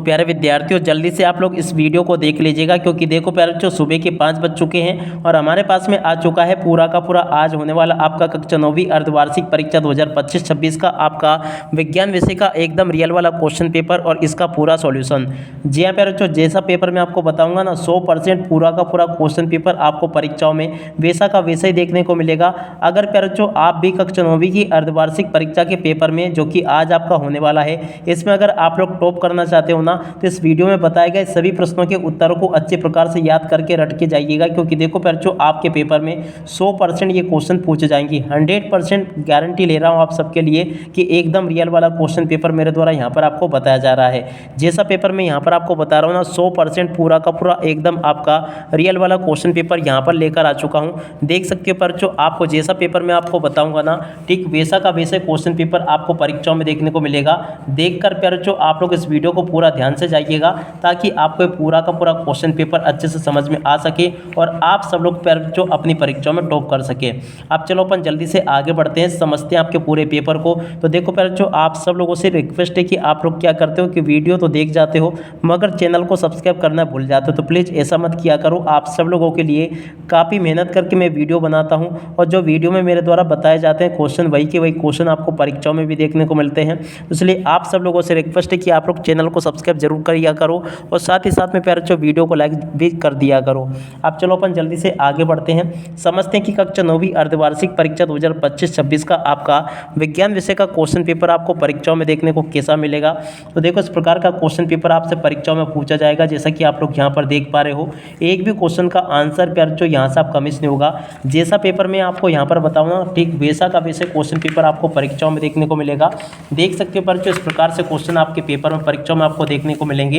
प्यारे विद्यार्थियों, जल्दी से आप लोग इस वीडियो को देख लीजिएगा, क्योंकि देखो प्यारे बच्चों, सुबह के 5 बज चुके हैं और हमारे पास में आ चुका है पूरा का पूरा आज होने वाला आपका कक्षा 9वीं अर्धवार्षिक परीक्षा 2025-26 का आपका विज्ञान विषय का एकदम रियल वाला क्वेश्चन पेपर और इसका पूरा सॉल्यूशन। जी हाँ प्यारे बच्चों, जैसा पेपर मैं आपको बताऊंगा ना, 100% पूरा का पूरा क्वेश्चन पेपर आपको परीक्षाओं में वैसा का वैसा ही देखने को मिलेगा। अगर प्यारे बच्चों आप भी कक्षा 9वीं की अर्धवार्षिक परीक्षा के पेपर में, जो कि आज आपका होने वाला है, इसमें अगर आप लोग टॉप करना चाहते हो ना, तो इस वीडियो में बताए गए सभी प्रश्नों के उत्तरों को अच्छे प्रकार से याद करके रट के जाइएगा, क्योंकि देखो बच्चों आपके पेपर में 100% ये क्वेश्चन पूछे जाएंगे। 100% गारंटी ले रहा हूँ आप सबके लिए कि एकदम रियल वाला क्वेश्चन पेपर मेरे द्वारा यहाँ पर आपको बताया जा रहा है। जैसा पेपर मैं यहाँ पर आपको बता रहा हूँ ना, 100% पूरा का पूरा एकदम आपका रियल वाला क्वेश्चन पेपर यहाँ पर लेकर आ चुका हूँ। देख सकते हो बच्चों, आपको जैसा पेपर मैं आपको बताऊँगा ना, ठीक वैसा का वैसे क्वेश्चन पेपर आपको परीक्षाओं में देखने को मिलेगा। देखकर प्यारे बच्चों आप लोग इस वीडियो को पूरा ध्यान से जाइएगा, ताकि आपको पूरा का पूरा क्वेश्चन पेपर अच्छे से समझ में आ सके और आप सब लोग प्यारे बच्चों अपनी परीक्षाओं में टॉप कर सके। अब चलो अपन जल्दी से आगे बढ़ते हैं, समझते हैं आपके पूरे पेपर को। तो देखो प्यारे बच्चों, आप सब लोगों से रिक्वेस्ट है कि आप लोग क्या करते हो कि वीडियो तो देख जाते हो मगर चैनल को सब्सक्राइब करना भूल जाते हो, तो प्लीज़ ऐसा मत किया करो। आप सब लोगों के लिए काफ़ी मेहनत करके मैं वीडियो बनाता हूँ और जो वीडियो में मेरे द्वारा बताए जाते हैं क्वेश्चन, वही के वही क्वेश्चन आपको परीक्षाओं में भी देखने को मिलते हैं। इसलिए आप सब लोगों से रिक्वेस्ट है कि आप लोग चैनल को सब्सक्राइब जरूर करिया करो और साथ ही साथ में प्यारे बच्चों वीडियो को लाइक भी कर दिया करो। अब चलो अपन जल्दी से आगे बढ़ते हैं, समझते हैं कि कक्षा 9वीं अर्धवार्षिक परीक्षा 2025-26 का आपका विज्ञान विषय का क्वेश्चन पेपर आपको परीक्षाओं में देखने को कैसा मिलेगा। तो देखो इस प्रकार का क्वेश्चन पेपर आपसे परीक्षाओं में पूछा जाएगा, जैसा कि आप लोग यहाँ पर देख पा रहे हो। एक भी क्वेश्चन का आंसर प्यारे बच्चों यहाँ से आपका मिस नहीं होगा। जैसा पेपर मैं आपको यहाँ पर बताऊँगा, ठीक वैसा का वैसे क्वेश्चन पेपर आपको परीक्षाओं में देखने को मिलेगा। देख सकते हो बच्चों, इस प्रकार से क्वेश्चन आपके पेपर में परीक्षाओं में आपको देखने को मिलेंगे।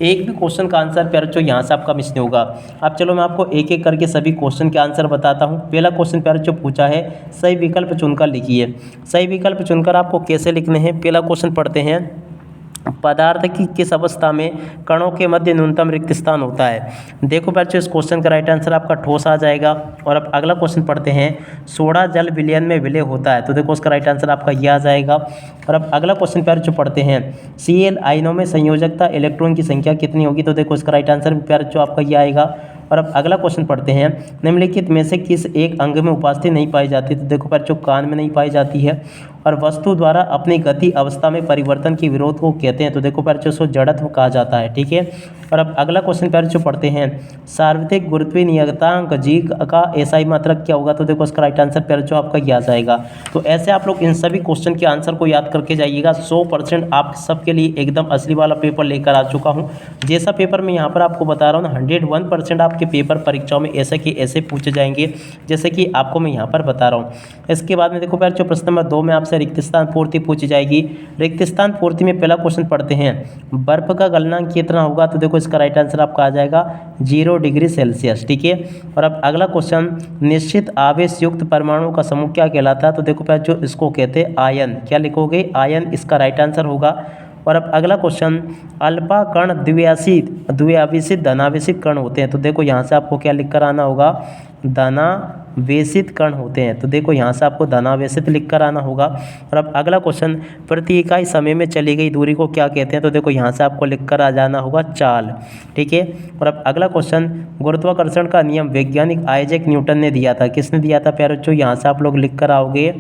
एक भी क्वेश्चन का आंसर प्यारे बच्चों यहाँ से आपका मिस नहीं होगा। अब चलो मैं आपको एक एक करके सभी क्वेश्चन के आंसर बताता हूँ। पहला क्वेश्चन प्यारे बच्चों पूछा है, सही विकल्प चुनकर लिखिए। सही विकल्प चुनकर आपको कैसे लिखने हैं, पहला क्वेश्चन पढ़ते हैं। पदार्थ की किस अवस्था में कणों के मध्य न्यूनतम रिक्त स्थान होता है। देखो बच्चों, इस क्वेश्चन का राइट आंसर आपका ठोस आ जाएगा। और अब अगला क्वेश्चन पढ़ते हैं, सोडा जल विलयन में विलय होता है। तो देखो उसका राइट आंसर आपका ये आ जाएगा। और अब अगला क्वेश्चन प्यारे बच्चों पढ़ते हैं, Cl आयनों में संयोजकता इलेक्ट्रॉन की संख्या कितनी होगी। तो देखो इसका राइट आंसर प्यारे बच्चों आपका ये आएगा। और अब अगला क्वेश्चन पढ़ते हैं, निम्नलिखित में से किस एक अंग में उपस्थित नहीं पाई जाती। तो देखो बच्चों कान में नहीं पाई जाती है। और वस्तु द्वारा अपनी गति अवस्था में परिवर्तन के विरोध को कहते हैं। तो देखो बच्चों उसको जड़त्व कहा जाता है, ठीक है। और अब अगला क्वेश्चन बच्चों पढ़ते हैं, सार्वत्रिक गुरुत्वीय नियतांक जी का एसआई मात्रक क्या होगा। तो देखो उसका राइट आंसर बच्चों आपका ये आ जाएगा। तो ऐसे आप लोग इन सभी क्वेश्चन के आंसर को याद करके जाइएगा। 100% आप सबके लिए एकदम असली वाला पेपर लेकर आ चुका हूँ। जैसा पेपर मैं यहाँ पर आपको बता रहा हूँ ना, 101% आपके पेपर परीक्षाओं में ऐसे के ऐसे पूछे जाएंगे, जैसे कि आपको मैं यहाँ पर बता रहा हूँ। इसके बाद में देखो बच्चों, प्रश्न नंबर 2 में आपसे रिक्त स्थान पूर्ति पूछी जाएगी। रिक्त स्थान पूर्ति में पहला क्वेश्चन पढ़ते हैं, बर्फ का गलनांक कितना होगा। तो देखो इसका राइट आंसर आपका आ जाएगा 0 डिग्री सेल्सियस, ठीक है। और अब अगला क्वेश्चन, निश्चित आवेश युक्त परमाणु का समूह क्या कहलाता है। तो देखो बच्चों इसको कहते हैं आयन। क्या लिखोगे, आयन इसका राइट आंसर होगा। और अब अगला क्वेश्चन, अल्फा कण द्विआवेशित धनावेशित कण होते हैं। तो देखो यहाँ से आपको क्या लिख कर आना होगा, धनावेशित कण होते हैं। तो देखो यहाँ से आपको धनावेशित लिख कर आना होगा। और अब अगला क्वेश्चन, प्रति इकाई समय में चली गई दूरी को क्या कहते हैं। तो देखो यहाँ से आपको लिख कर आ जाना होगा चाल, ठीक है। और अब अगला क्वेश्चन, गुरुत्वाकर्षण का नियम वैज्ञानिक आइजैक न्यूटन ने दिया था। किसने दिया था प्यारे बच्चों, यहाँ से आप लोग लिख कर आओगे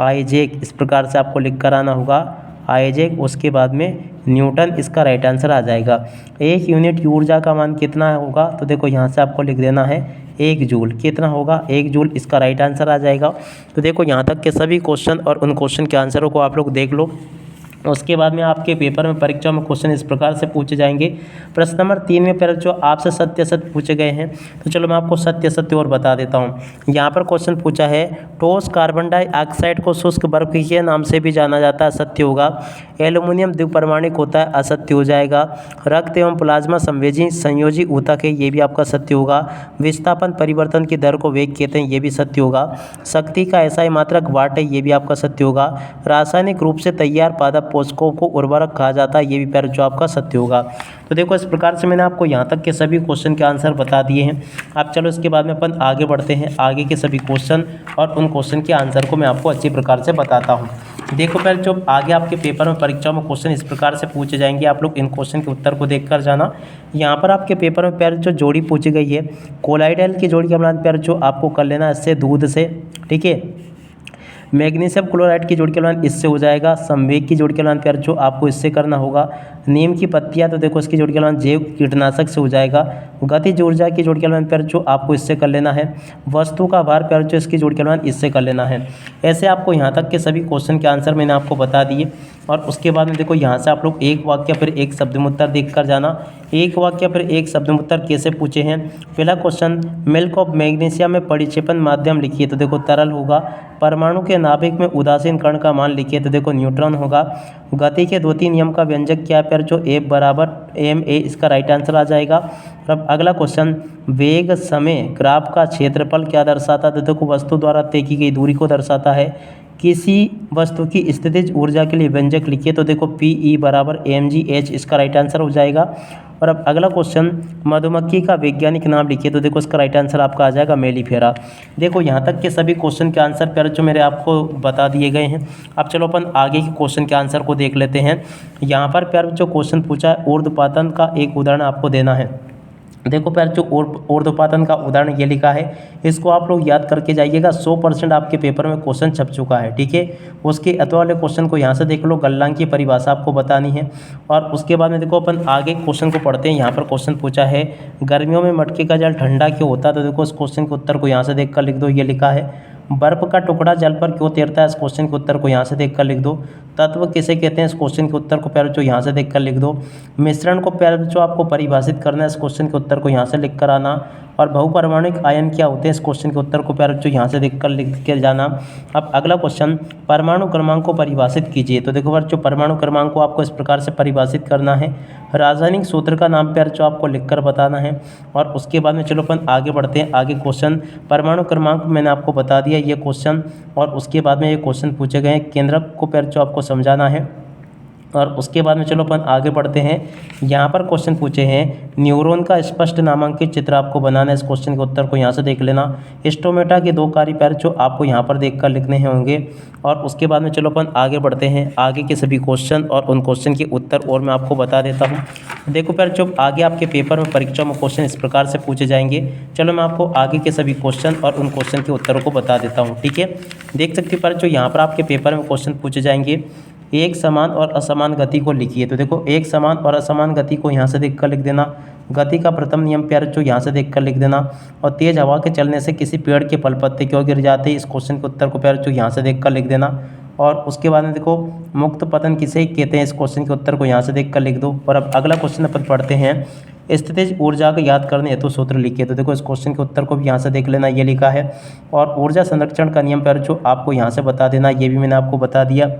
आइजैक, इस प्रकार से आपको लिख कर आना होगा आइजैक, उसके बाद में न्यूटन, इसका राइट आंसर आ जाएगा। एक यूनिट ऊर्जा का मान कितना होगा। तो देखो यहाँ से आपको लिख देना है 1 जूल। कितना होगा, 1 जूल, इसका राइट आंसर आ जाएगा। तो देखो यहाँ तक के सभी क्वेश्चन और उन क्वेश्चन के आंसरों को आप लोग देख लो। उसके बाद में आपके पेपर में परीक्षा में क्वेश्चन इस प्रकार से पूछे जाएंगे। प्रश्न नंबर 3 में पहले जो आपसे सत्य असत्य पूछे गए हैं, तो चलो मैं आपको सत्य असत्य और बता देता हूँ। यहाँ पर क्वेश्चन पूछा है, ठोस कार्बन डाइऑक्साइड को शुष्क बर्फ के नाम से भी जाना जाता है, सत्य होगा। एल्युमिनियम द्विपरमाणिक होता है, असत्य हो जाएगा। रक्त एवं प्लाज्मा संवेदी संयोजी ऊतक है, ये भी आपका सत्य होगा। विस्थापन परिवर्तन की दर को वेग कहते हैं, ये भी सत्य होगा। शक्ति का एसआई मात्रक वाट है, ये भी आपका सत्य होगा। रासायनिक रूप से तैयार पादप पोषकों को उर्वरक कहा जाता है, ये भी प्यारे जो आपका सत्य होगा। तो देखो इस प्रकार से मैंने आपको यहाँ तक के सभी क्वेश्चन के आंसर बता दिए हैं। अब चलो इसके बाद में अपन आगे बढ़ते हैं, आगे के सभी क्वेश्चन और उन क्वेश्चन के आंसर को मैं आपको अच्छी प्रकार से बताता हूँ। देखो पहले जो आगे आपके पेपर में परीक्षा में क्वेश्चन इस प्रकार से पूछे जाएंगे, आप लोग इन क्वेश्चन के उत्तर को देखकर जाना। यहाँ पर आपके पेपर में पहले जो जोड़ी पूछी गई है, कोलाइडल की जोड़ी के अनुपात पहले जो आपको कर लेना है इससे दूध से, ठीक है। मैग्नीशियम क्लोराइड की जोड़ी के अनुपात इससे हो जाएगा। संवेग की जोड़ी के अनुपात प्यार जो आपको इससे करना होगा। नीम की पत्तियां तो देखो इसकी जोड़ी के अनुपात जैव कीटनाशक से हो जाएगा। गतिज ऊर्जा की जोड़ी के अनुपात प्यार जो आपको इससे कर लेना है। वस्तु का भार प्यार जो इसकी जोड़ी के अनुपात इससे कर लेना है। ऐसे आपको यहाँ तक के सभी क्वेश्चन के आंसर मैंने आपको बता दिए। और उसके बाद में देखो यहाँ से आप लोग एक वाक्य फिर एक शब्द में उत्तर देख कर जाना। एक वाक्य फिर एक शब्द में उत्तर कैसे पूछे हैं। पहला क्वेश्चन, मिल्क ऑफ मैग्नीशियम में परिक्षेपण माध्यम लिखिए, तो देखो तरल होगा। परमाणु के नाभिक में उदासीन कण का मान लिखिए, तो देखो न्यूट्रॉन होगा। गति के द्वितीय नियम का व्यंजक क्या है प्यार जो F बराबर ma, इसका राइट आंसर आ जाएगा। अब अगला क्वेश्चन, वेग समय ग्राफ का क्षेत्रफल क्या दर्शाता है, तो देखो वस्तु द्वारा तय की गई दूरी को दर्शाता है। किसी वस्तु की स्थितिज ऊर्जा के लिए व्यंजक लिखिए, तो देखो Pe बराबर mgh, इसका राइट आंसर हो जाएगा। और अब अगला क्वेश्चन, मधुमक्खी का वैज्ञानिक नाम लिखिए, तो देखो इसका राइट आंसर आपका आ जाएगा मेलिफेरा। देखो यहाँ तक के सभी क्वेश्चन के आंसर प्यारे जो मेरे आपको बता दिए गए हैं। अब चलो अपन आगे के क्वेश्चन के आंसर को देख लेते हैं। यहाँ पर प्यारे जो क्वेश्चन पूछा है, ऊर्ध्वपातन का एक उदाहरण आपको देना है। देखो प्यार जो ऊर्ध्वपातन का उदाहरण ये लिखा है, इसको आप लोग याद करके जाइएगा। 100% आपके पेपर में क्वेश्चन छप चुका है, ठीक है। उसके अथवा वाले क्वेश्चन को यहाँ से देख लो, गलनांक की परिभाषा आपको बतानी है। और उसके बाद में देखो अपन आगे क्वेश्चन को पढ़ते हैं। यहाँ पर क्वेश्चन पूछा है, गर्मियों में मटके का जल ठंडा क्यों होता है, तो देखो इस क्वेश्चन के उत्तर को यहाँ से देख कर लिख दो। ये लिखा है, बर्फ का टुकड़ा जल पर क्यों तैरता है, इस क्वेश्चन के उत्तर को यहाँ से देखकर लिख दो। तत्व किसे कहते हैं, इस क्वेश्चन के उत्तर को प्यारे जो यहाँ से देखकर लिख दो। मिश्रण को प्यारे जो आपको परिभाषित करना है, इस क्वेश्चन के उत्तर को यहाँ से लिख कर आना। और बहुपरमाणुक आयन क्या होते हैं, इस क्वेश्चन के उत्तर को प्यारे जो यहाँ से देखकर लिख के जाना। अब अगला क्वेश्चन, परमाणु क्रमांक को परिभाषित कीजिए, तो देखो प्यारे जो परमाणु क्रमांक को आपको इस प्रकार से परिभाषित करना है। रासायनिक सूत्र का नाम प्यारे जो आपको लिखकर बताना है। और उसके बाद में चलो अपन आगे बढ़ते हैं। आगे क्वेश्चन, परमाणु क्रमांक मैंने आपको बता दिया ये क्वेश्चन। और उसके बाद में ये क्वेश्चन पूछे गए हैं, केंद्रक को प्यारे जो आपको समझाना है। और उसके बाद में चलो अपन आगे बढ़ते हैं। यहाँ पर क्वेश्चन पूछे हैं, न्यूरॉन का स्पष्ट नामांकित चित्र आपको बनाना है, इस क्वेश्चन के उत्तर को यहाँ से देख लेना। स्टोमेटा के 2 कार्य पैर जो आपको यहाँ पर देखकर लिखने होंगे। और उसके बाद में चलो अपन आगे बढ़ते हैं। आगे के सभी क्वेश्चन और उन क्वेश्चन के उत्तर और मैं आपको बता देता हूँ। देखो पैर जो आगे आपके पेपर में परीक्षा में क्वेश्चन इस प्रकार से पूछे जाएंगे। चलो मैं आपको आगे के सभी क्वेश्चन और उन क्वेश्चन के उत्तरों को बता देता हूँ, ठीक है। देख सकते हो पैर जो यहाँ पर आपके पेपर में क्वेश्चन पूछे जाएंगे, एक समान और असमान गति को लिखिए, तो देखो एक समान और असमान गति को यहाँ से देखकर लिख देना। गति का प्रथम नियम प्यारे जो यहाँ से देखकर लिख देना। और तेज हवा के चलने से किसी पेड़ के फल पत्ते क्यों गिर जाते हैं, इस क्वेश्चन के उत्तर को प्यारे जो यहाँ से देखकर लिख देना। और उसके बाद में देखो मुक्त पतन किसे कहते हैं, इस क्वेश्चन के उत्तर को यहाँ से देखकर लिख दो। और अब अगला क्वेश्चन अपन पढ़ते हैं, स्थितिज ऊर्जा को याद करने हेतु सूत्र लिखिए, तो देखो इस क्वेश्चन के उत्तर को भी यहाँ से देख लेना, ये लिखा है। और ऊर्जा संरक्षण का नियम प्यारे जो आपको यहाँ से बता देना, ये भी मैंने आपको बता दिया।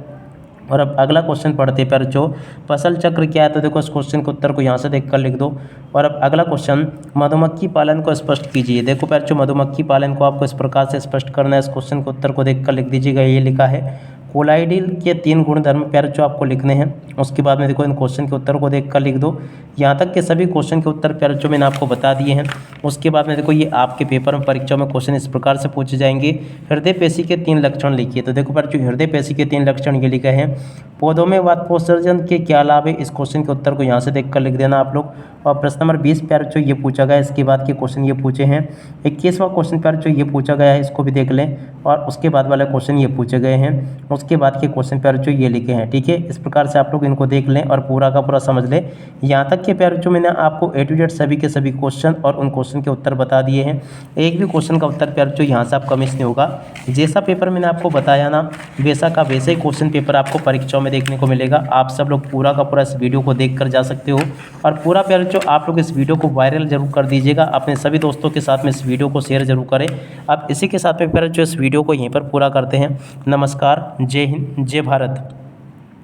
और अब अगला क्वेश्चन पढ़ते पर जो फसल चक्र क्या है, तो देखो इस क्वेश्चन के उत्तर को यहाँ से देखकर लिख दो। और अब अगला क्वेश्चन, मधुमक्खी पालन को स्पष्ट कीजिए। देखो पर जो मधुमक्खी पालन को आपको इस प्रकार से स्पष्ट करना है, इस क्वेश्चन के उत्तर को देखकर लिख दीजिएगा। ये लिखा है, कोलाइडिल के 3 गुणधर्म प्यारे जो आपको लिखने हैं। उसके बाद में देखो इन क्वेश्चन के उत्तर को देखकर लिख दो। यहाँ तक के सभी क्वेश्चन के उत्तर प्यारे जो मैंने आपको बता दिए हैं। उसके बाद में देखो ये आपके पेपर में परीक्षा में क्वेश्चन इस प्रकार से पूछे जाएंगे, हृदय पेशी के 3 लक्षण लिखिए, तो देखो प्यारे जो हृदय पेशी के 3 लक्षण ये लिखे हैं। पौधों में वाष्पोत्सर्जन के क्या लाभ है, इस क्वेश्चन के उत्तर को यहाँ से देखकर लिख देना आप लोग। और प्रश्न नंबर 20 प्यारे जो ये पूछा गया, इसके बाद के क्वेश्चन ये पूछे हैं। 21वां क्वेश्चन प्यारे जो ये पूछा गया है, इसको भी देख लें। और उसके बाद वाले क्वेश्चन ये पूछे गए हैं। उसके बाद के क्वेश्चन प्यारे जो ये लिखे हैं, ठीक है। इस प्रकार से आप लोग इनको देख लें और पूरा का पूरा समझ लें। यहाँ तक के प्यारे जो मैंने आपको A to Z सभी के सभी क्वेश्चन और उन क्वेश्चन के उत्तर बता दिए हैं। एक भी क्वेश्चन का उत्तर प्यारे जो यहाँ से आपका मिस नहीं होगा। जैसा पेपर मैंने आपको बताया ना, वैसा का वैसे ही क्वेश्चन पेपर आपको परीक्षाओं में देखने को मिलेगा। आप सब लोग पूरा का पूरा इस वीडियो को देख कर जा सकते हो। और पूरा प्यारे जो आप लोग इस वीडियो को वायरल जरूर कर दीजिएगा, अपने सभी दोस्तों के साथ में इस वीडियो को शेयर जरूर करें। अब इसी के साथ में प्यारे जो इस वीडियो को यहीं पर पूरा करते हैं। नमस्कार, जय हिंद, जय भारत।